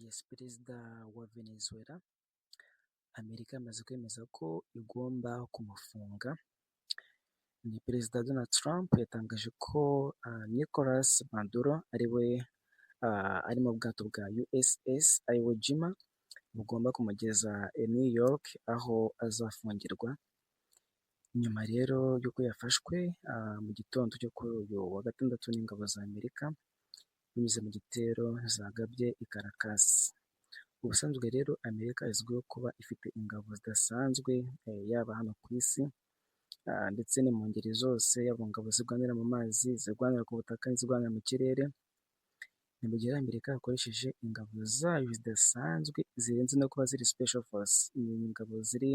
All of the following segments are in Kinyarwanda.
Yes, perezida wa Venezuela, Amerika yamaze kwemeza ko igomba kumufunga. Ni perezida Donald Trump yatangaje ko Nicolas Maduro ariwe ari mu bwato bwa USS Iwo Jima bugomba kumugeza i New York aho azafungirwa. Nyuma rero y'uko yafashwe mu gitondo cyo kuri uyu wa gatandatu n'ingabo za Amerika binyuze mu gitero zagabye i Caracas. Ubusanzwe rero Amerika izwiho kuba ifite ingabo zidasanzwe yaba hano ku isi ndetse no mu ngeri zose, yaba ingabo zirwanira mu mazi, zirwanira ku butaka, zirwanira mu kirere. Ni mu gihe Amerika yakoresheje ingabo zayo zidasanzwe zirenze no kuba ziri special force. Ni ingabo ziri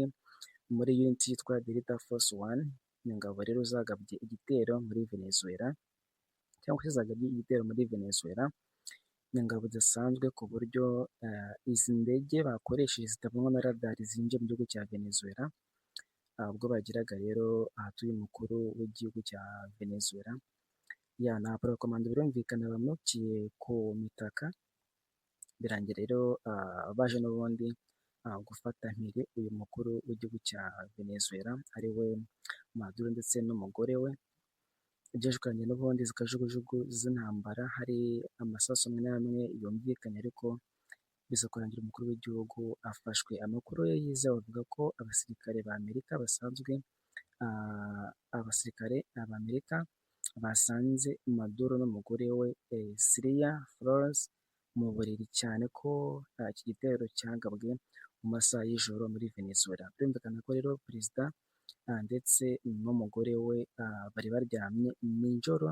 muri unit yitwa Delta Force One. Ni ingabo rero zagabye igitero muri Venezuela cyangwa se zagabye igitero muri Venezuela. Ni ingabo zidasanzwe ku buryo izi ndege bakoresheje zitabonwa na radari zinjiye mu gihugu cya Venezuela. Ubwo bagiraga rero ahatuye umukuru w'igihugu cya Venezuela, na parakomando birumvikana bamukiye ku mitaka, birangira rero baje n'ubundi gufata mpiri uyu mukuru w'igihugu cya Venezuela ariwe Maduro ndetse n'umugore we. Byashukanye n'ubundi zikajugujugu z'intambara, hari amasasu amwe n'amwe yumvikanye ariko biza kurangira umukuru w'igihugu afashwe. Amakuru ye yizewe avuga ko abasirikare ba Amerika basanzwe b'Amerika basanze Maduro n'umugore we Celia Flores mu buriri, cyane ko iki gitero cyagabwe mu masaha y'ijoro muri Venezuela. Birumvikana ko rero perezida ndetse n'umugore we bari baryamye nijoro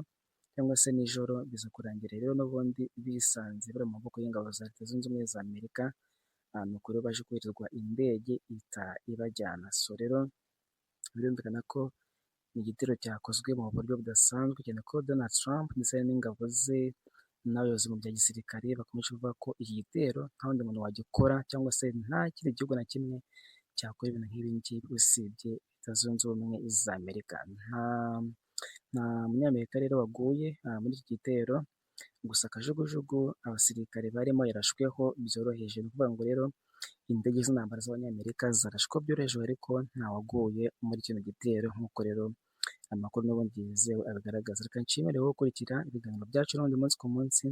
cyangwa se nijoro, biza kurangira rero n'ubundi bisanze bari mu maboko y'ingabo za Leta Zunze Ubumwe za Amerika. Ni ukuri baje koherezwa indege ihita ibajyana. So rero birumvikana ko ni igitero cyakozwe mu buryo budasanzwe, cyane ko Donald Trump ndetse n'ingabo ze n'abayobozi mu bya gisirikare bakomeje kuvuga ko iki gitero nta wundi muntu wagikora cyangwa se nta kindi gihugu na kimwe cyakora ibintu nk'ibi ngibi usibye Leta Zunze Ubumwe za Amerika. Nta munyamerika rero waguye muri iki gitero, gusa akajugujugu abasirikare barimo yarashweho byoroheje. Ni ukuvuga ngo rero indege z'intambara z'abanyamerika zarashwe byoroheje ariko ntawaguye muri kino gitero, nk'uko rero amakuru n'ubundi yizewe abigaragaza. Reka nshimire wowe ukurikira ibiganiro byacu n'ubundi munsi ku munsi,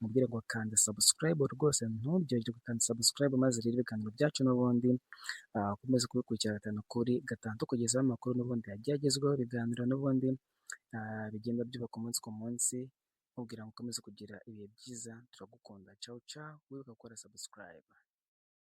mubwire ngo kanda subscribe rwose, ntubyogerwe gukanda subscribe, maze rero ibiganiro byacu n'ubundi ukomeze kubikurikira gatanu kuri gatanu tukugezaho amakuru n'ubundi yagiye agezweho, ibiganiro n'ubundi bigenda byubaka umunsi ku munsi, mubwira ngo ukomeze kugira ibihe byiza, turagukunda. Ciao ciao, wibuka gukora subscribe.